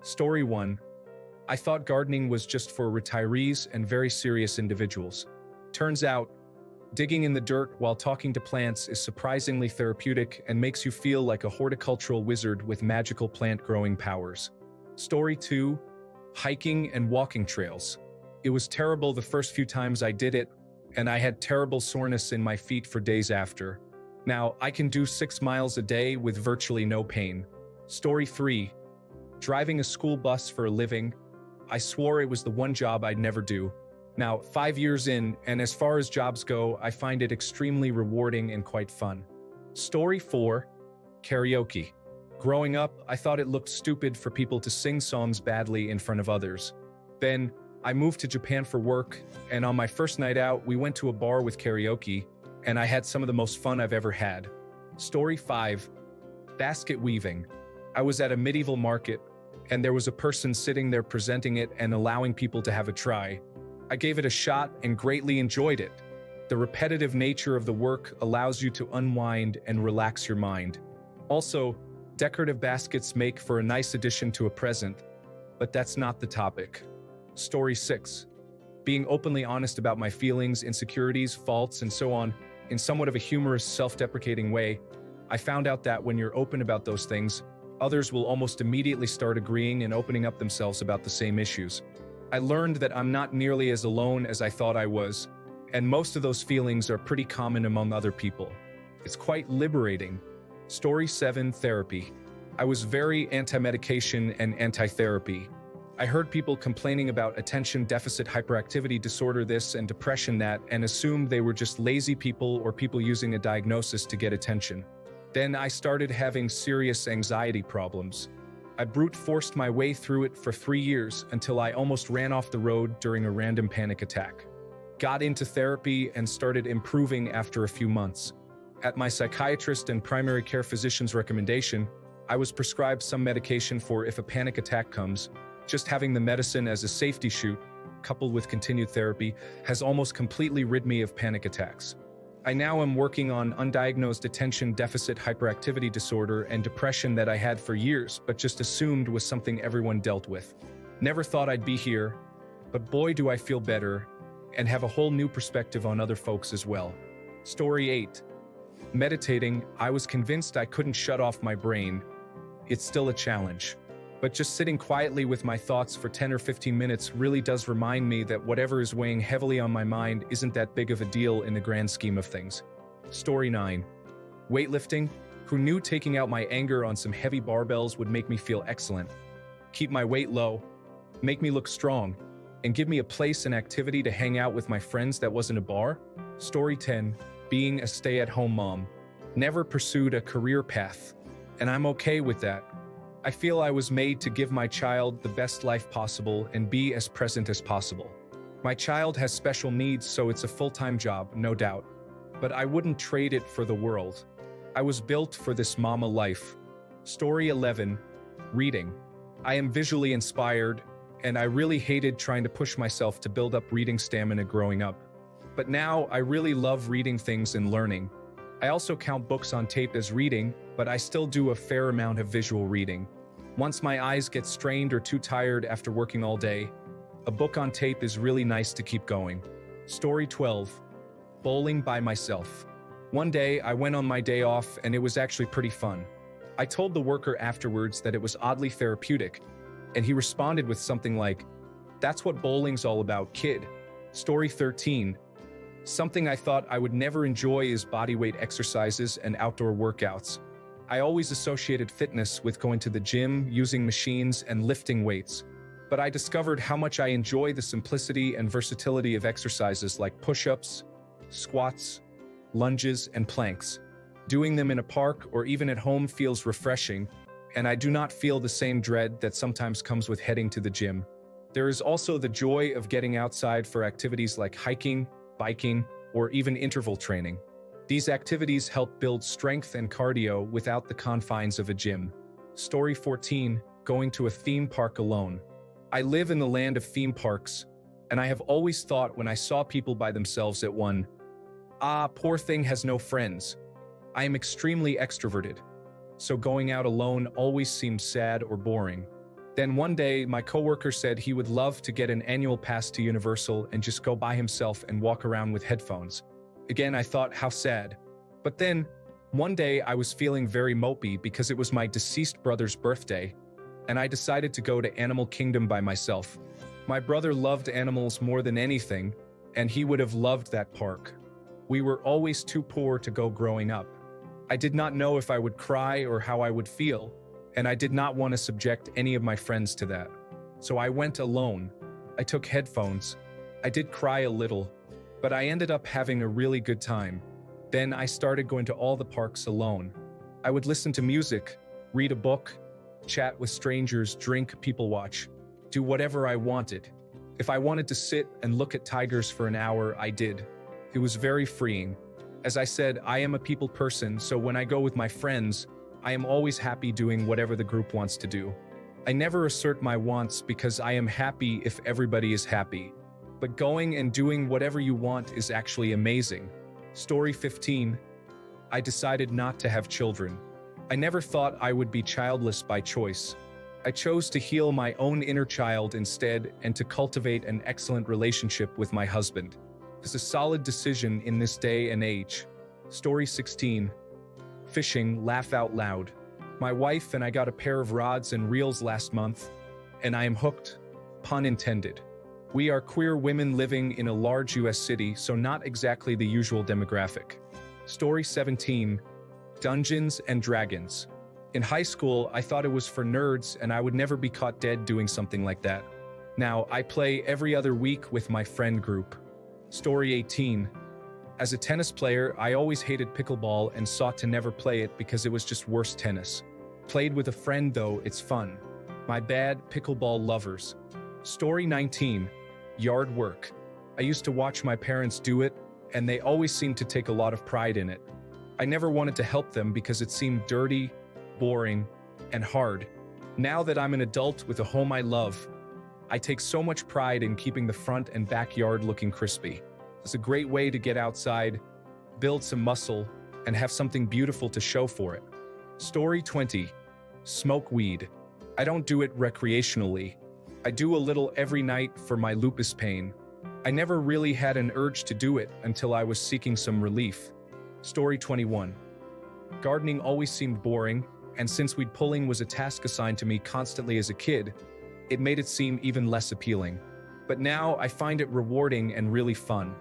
Story 1. I thought gardening was just for retirees and very serious individuals. Turns out, digging in the dirt while talking to plants is surprisingly therapeutic and makes you feel like a horticultural wizard with magical plant-growing powers. Story 2. Hiking and walking trails. It was terrible the first few times I did it, and I had terrible soreness in my feet for days after. Now, I can do 6 miles a day with virtually no pain. Story 3. Driving a school bus for a living. I swore it was the one job I'd never do. Now, 5 years in, and as far as jobs go, I find it extremely rewarding and quite fun. Story 4. Karaoke. Growing up, I thought it looked stupid for people to sing songs badly in front of others. Then, I moved to Japan for work, and on my first night out, we went to a bar with karaoke, and I had some of the most fun I've ever had. Story 5. Basket weaving. I was at a medieval market, and there was a person sitting there presenting it and allowing people to have a try. I gave it a shot and greatly enjoyed it. The repetitive nature of the work allows you to unwind and relax your mind. Also, decorative baskets make for a nice addition to a present, but that's not the topic. Story 6. Being openly honest about my feelings, insecurities, faults, and so on, in somewhat of a humorous, self-deprecating way, I found out that when you're open about those things, others will almost immediately start agreeing and opening up themselves about the same issues. I learned that I'm not nearly as alone as I thought I was, and most of those feelings are pretty common among other people. It's quite liberating. Story 7. Therapy. I was very anti-medication and anti-therapy. I heard people complaining about attention deficit hyperactivity disorder this and depression that and assumed they were just lazy people or people using a diagnosis to get attention. Then I started having serious anxiety problems. I brute forced my way through it for 3 years until I almost ran off the road during a random panic attack. Got into therapy and started improving after a few months. At my psychiatrist and primary care physician's recommendation, I was prescribed some medication for if a panic attack comes. Just having the medicine as a safety chute, coupled with continued therapy, has almost completely rid me of panic attacks. I now am working on undiagnosed attention deficit hyperactivity disorder and depression that I had for years, but just assumed was something everyone dealt with. Never thought I'd be here, but boy do I feel better and have a whole new perspective on other folks as well. Story 8. Meditating. I was convinced I couldn't shut off my brain. It's still a challenge. But just sitting quietly with my thoughts for 10 or 15 minutes really does remind me that whatever is weighing heavily on my mind isn't that big of a deal in the grand scheme of things. Story 9. Weightlifting. Who knew taking out my anger on some heavy barbells would make me feel excellent, keep my weight low, make me look strong, and give me a place and activity to hang out with my friends that wasn't a bar? Story 10. Being a stay-at-home mom. Never pursued a career path, and I'm okay with that. I feel I was made to give my child the best life possible and be as present as possible. My child has special needs, so it's a full-time job, no doubt. But I wouldn't trade it for the world. I was built for this mama life. Story 11. Reading. I am visually inspired, and I really hated trying to push myself to build up reading stamina growing up. But now I really love reading things and learning. I also count books on tape as reading, but I still do a fair amount of visual reading. Once my eyes get strained or too tired after working all day, a book on tape is really nice to keep going. Story 12. Bowling by myself. One day, I went on my day off and it was actually pretty fun. I told the worker afterwards that it was oddly therapeutic, and he responded with something like, "That's what bowling's all about, kid." Story 13. Something I thought I would never enjoy is bodyweight exercises and outdoor workouts. I always associated fitness with going to the gym, using machines, and lifting weights. But I discovered how much I enjoy the simplicity and versatility of exercises like push-ups, squats, lunges, and planks. Doing them in a park or even at home feels refreshing, and I do not feel the same dread that sometimes comes with heading to the gym. There is also the joy of getting outside for activities like hiking, biking, or even interval training. These activities help build strength and cardio without the confines of a gym. Story 14. Going to a theme park alone. I live in the land of theme parks, and I have always thought when I saw people by themselves at one, poor thing has no friends. I am extremely extroverted, so going out alone always seemed sad or boring. Then one day, my coworker said he would love to get an annual pass to Universal and just go by himself and walk around with headphones. Again, I thought, how sad. But then, one day I was feeling very mopey because it was my deceased brother's birthday, and I decided to go to Animal Kingdom by myself. My brother loved animals more than anything, and he would have loved that park. We were always too poor to go growing up. I did not know if I would cry or how I would feel, and I did not want to subject any of my friends to that. So I went alone. I took headphones. I did cry a little, but I ended up having a really good time. Then I started going to all the parks alone. I would listen to music, read a book, chat with strangers, drink, people watch, do whatever I wanted. If I wanted to sit and look at tigers for an hour, I did. It was very freeing. As I said, I am a people person, so when I go with my friends, I am always happy doing whatever the group wants to do. I never assert my wants because I am happy if everybody is happy. But going and doing whatever you want is actually amazing. Story 15. I decided not to have children. I never thought I would be childless by choice. I chose to heal my own inner child instead and to cultivate an excellent relationship with my husband. It's a solid decision in this day and age. Story 16. Fishing, laugh out loud. My wife and I got a pair of rods and reels last month, and I am hooked, pun intended. We are queer women living in a large US city, so not exactly the usual demographic. Story 17. Dungeons and Dragons. In high school, I thought it was for nerds and I would never be caught dead doing something like that. Now, I play every other week with my friend group. Story 18. As a tennis player, I always hated pickleball and sought to never play it because it was just worse tennis. Played with a friend though, it's fun. My bad, pickleball lovers. Story 19. Yard work. I used to watch my parents do it, and they always seemed to take a lot of pride in it. I never wanted to help them because it seemed dirty, boring, and hard. Now that I'm an adult with a home I love, I take so much pride in keeping the front and backyard looking crispy. It's a great way to get outside, build some muscle, and have something beautiful to show for it. Story 20. Smoke weed. I don't do it recreationally. I do a little every night for my lupus pain. I never really had an urge to do it until I was seeking some relief. Story 21. Gardening always seemed boring, and since weed pulling was a task assigned to me constantly as a kid, it made it seem even less appealing. But now I find it rewarding and really fun.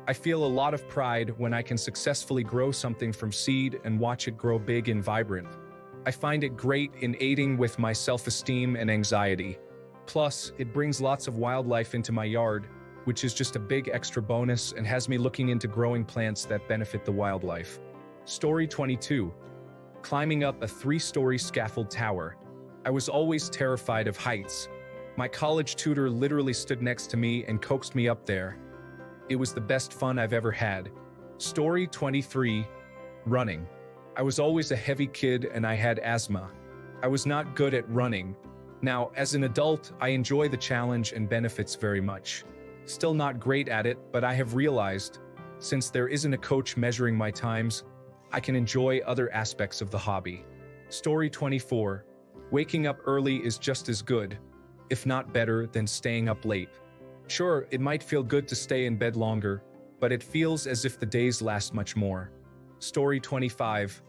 I feel a lot of pride when I can successfully grow something from seed and watch it grow big and vibrant. I find it great in aiding with my self-esteem and anxiety. Plus, it brings lots of wildlife into my yard, which is just a big extra bonus and has me looking into growing plants that benefit the wildlife. Story 22. Climbing up a 3-story scaffold tower. I was always terrified of heights. My college tutor literally stood next to me and coaxed me up there. It was the best fun I've ever had. Story 23. Running. I was always a heavy kid and I had asthma. I was not good at running. Now, as an adult, I enjoy the challenge and benefits very much. Still not great at it, but I have realized, since there isn't a coach measuring my times, I can enjoy other aspects of the hobby. Story 24. Waking up early is just as good, if not better, than staying up late. Sure, it might feel good to stay in bed longer, but it feels as if the days last much more. Story 25.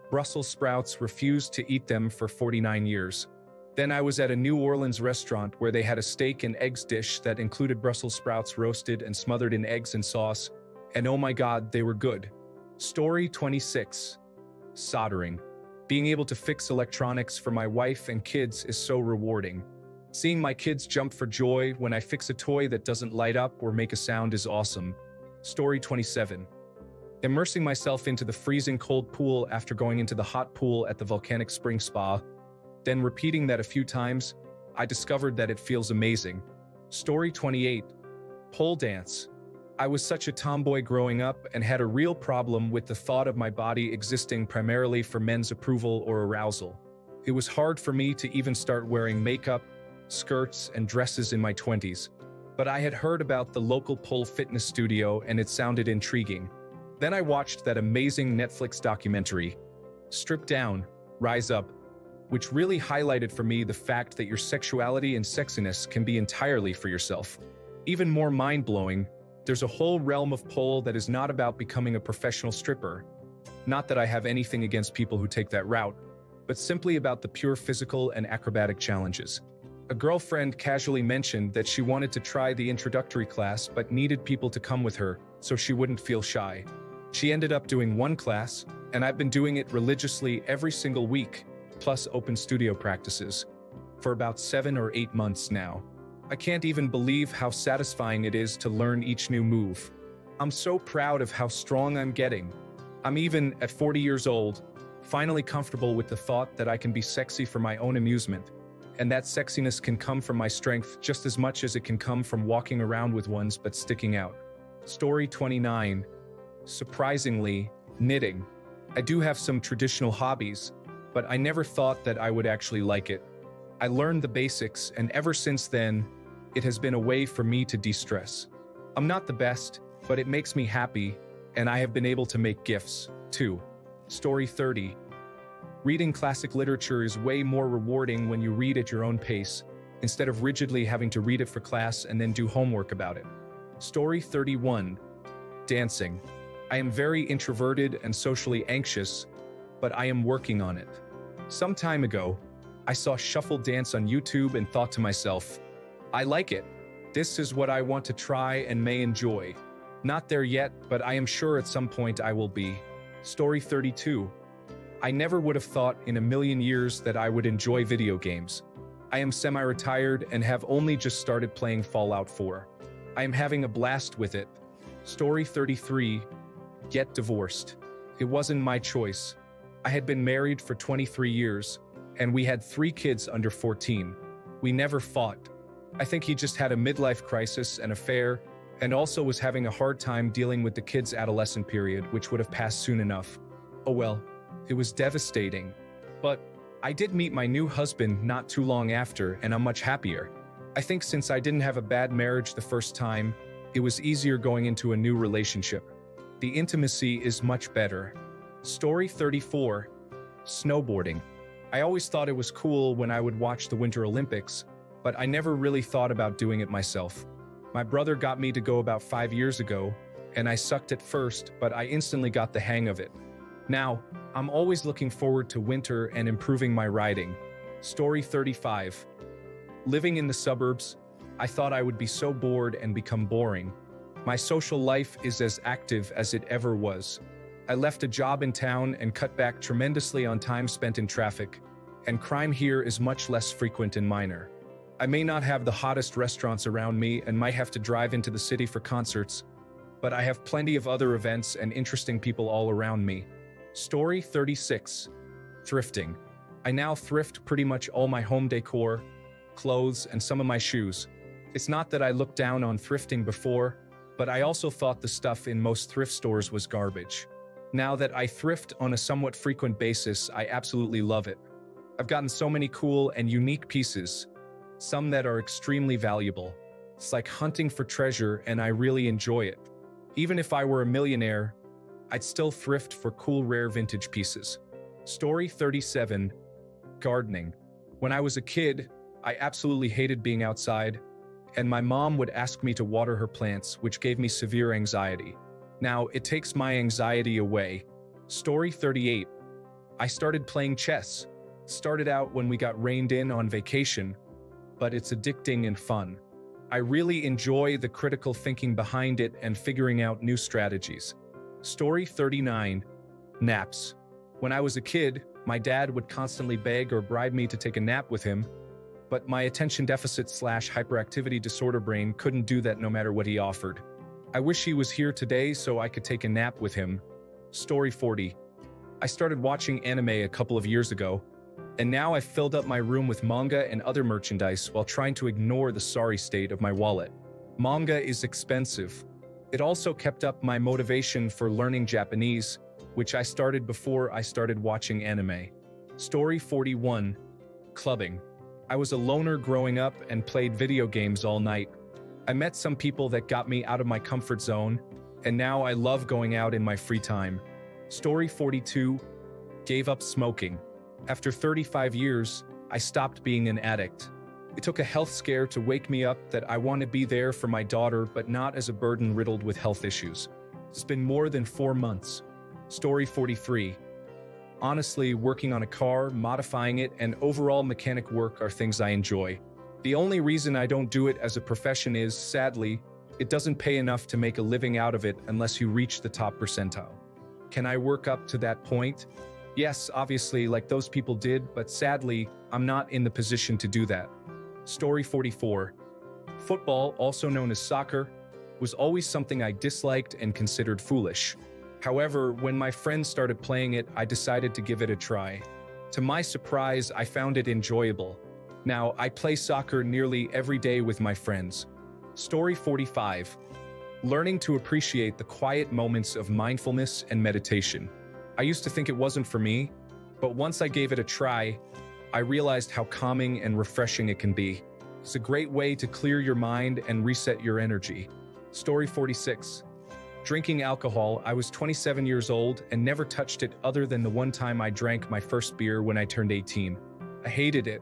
Brussels sprouts refused to eat them for 49 years. Then I was at a New Orleans restaurant where they had a steak and eggs dish that included Brussels sprouts roasted and smothered in eggs and sauce, and oh my god, they were good. Story 26. Soldering. Being able to fix electronics for my wife and kids is so rewarding. Seeing my kids jump for joy when I fix a toy that doesn't light up or make a sound is awesome. Story 27. Immersing myself into the freezing cold pool after going into the hot pool at the volcanic spring spa, then repeating that a few times, I discovered that it feels amazing. Story 28. Pole dance. I was such a tomboy growing up and had a real problem with the thought of my body existing primarily for men's approval or arousal. It was hard for me to even start wearing makeup, skirts, and dresses in my 20s, but I had heard about the local pole fitness studio and it sounded intriguing. Then I watched that amazing Netflix documentary, Strip Down, Rise Up, which really highlighted for me the fact that your sexuality and sexiness can be entirely for yourself. Even more mind-blowing, there's a whole realm of pole that is not about becoming a professional stripper. Not that I have anything against people who take that route, but simply about the pure physical and acrobatic challenges. A girlfriend casually mentioned that she wanted to try the introductory class but needed people to come with her so she wouldn't feel shy. She ended up doing one class, and I've been doing it religiously every single week, plus open studio practices, for about 7 or 8 months now. I can't even believe how satisfying it is to learn each new move. I'm so proud of how strong I'm getting. I'm even, at 40 years old, finally comfortable with the thought that I can be sexy for my own amusement, and that sexiness can come from my strength just as much as it can come from walking around with ones but sticking out. Story 29. Surprisingly, knitting. I do have some traditional hobbies, but I never thought that I would actually like it. I learned the basics, and ever since then, it has been a way for me to de-stress. I'm not the best, but it makes me happy, and I have been able to make gifts, too. Story 30. Reading classic literature is way more rewarding when you read at your own pace, instead of rigidly having to read it for class and then do homework about it. Story 31. Dancing. I am very introverted and socially anxious, but I am working on it. Some time ago, I saw shuffle dance on YouTube and thought to myself, I like it. This is what I want to try and may enjoy. Not there yet, but I am sure at some point I will be. Story 32. I never would have thought in a million years that I would enjoy video games. I am semi-retired and have only just started playing Fallout 4. I am having a blast with it. Story 33. Get divorced. It wasn't my choice. I had been married for 23 years, and we had 3 kids under 14. We never fought. I think he just had a midlife crisis, an affair, and also was having a hard time dealing with the kids' adolescent period, which would have passed soon enough. Oh well, it was devastating. But I did meet my new husband not too long after, and I'm much happier. I think since I didn't have a bad marriage the first time, it was easier going into a new relationship. The intimacy is much better. Story 34. Snowboarding. I always thought it was cool when I would watch the Winter Olympics, but I never really thought about doing it myself. My brother got me to go about 5 years ago, and I sucked at first, but I instantly got the hang of it. Now, I'm always looking forward to winter and improving my riding. Story 35. Living in the suburbs, I thought I would be so bored and become boring. My social life is as active as it ever was. I left a job in town and cut back tremendously on time spent in traffic, and crime here is much less frequent and minor. I may not have the hottest restaurants around me and might have to drive into the city for concerts, but I have plenty of other events and interesting people all around me. Story 36. Thrifting. I now thrift pretty much all my home decor, clothes, and some of my shoes. It's not that I looked down on thrifting before, but I also thought the stuff in most thrift stores was garbage. Now that I thrift on a somewhat frequent basis, I absolutely love it. I've gotten so many cool and unique pieces, some that are extremely valuable. It's like hunting for treasure, and I really enjoy it. Even if I were a millionaire, I'd still thrift for cool, rare vintage pieces. Story 37. Gardening. When I was a kid, I absolutely hated being outside, and my mom would ask me to water her plants, which gave me severe anxiety. Now, it takes my anxiety away. Story 38. I started playing chess. Started out when we got reined in on vacation, but it's addicting and fun. I really enjoy the critical thinking behind it and figuring out new strategies. Story 39. Naps. When I was a kid, my dad would constantly beg or bribe me to take a nap with him, but my attention deficit/hyperactivity disorder brain couldn't do that no matter what he offered. I wish he was here today so I could take a nap with him. Story 40. I started watching anime a couple of years ago, and now I've filled up my room with manga and other merchandise while trying to ignore the sorry state of my wallet. Manga is expensive. It also kept up my motivation for learning Japanese, which I started before I started watching anime. Story 41. Clubbing. I was a loner growing up and played video games all night. I met some people that got me out of my comfort zone, and now I love going out in my free time. Story 42. Gave up smoking. After 35 years, I stopped being an addict. It took a health scare to wake me up that I want to be there for my daughter, but not as a burden riddled with health issues. It's been more than 4 months. Story 43. Honestly, working on a car, modifying it, and overall mechanic work are things I enjoy. The only reason I don't do it as a profession is, sadly, it doesn't pay enough to make a living out of it unless you reach the top percentile. Can I work up to that point? Yes, obviously, like those people did, but sadly, I'm not in the position to do that. Story 44. Football, also known as soccer, was always something I disliked and considered foolish. However, when my friends started playing it, I decided to give it a try. To my surprise, I found it enjoyable. Now, I play soccer nearly every day with my friends. Story 45. Learning to appreciate the quiet moments of mindfulness and meditation. I used to think it wasn't for me, but once I gave it a try, I realized how calming and refreshing it can be. It's a great way to clear your mind and reset your energy. Story 46. Drinking alcohol. I was 27 years old and never touched it other than the one time I drank my first beer when I turned 18. I hated it.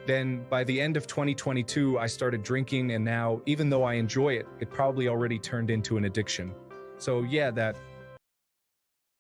Then, by the end of 2022, I started drinking, and now, even though I enjoy it, it probably already turned into an addiction. So yeah, that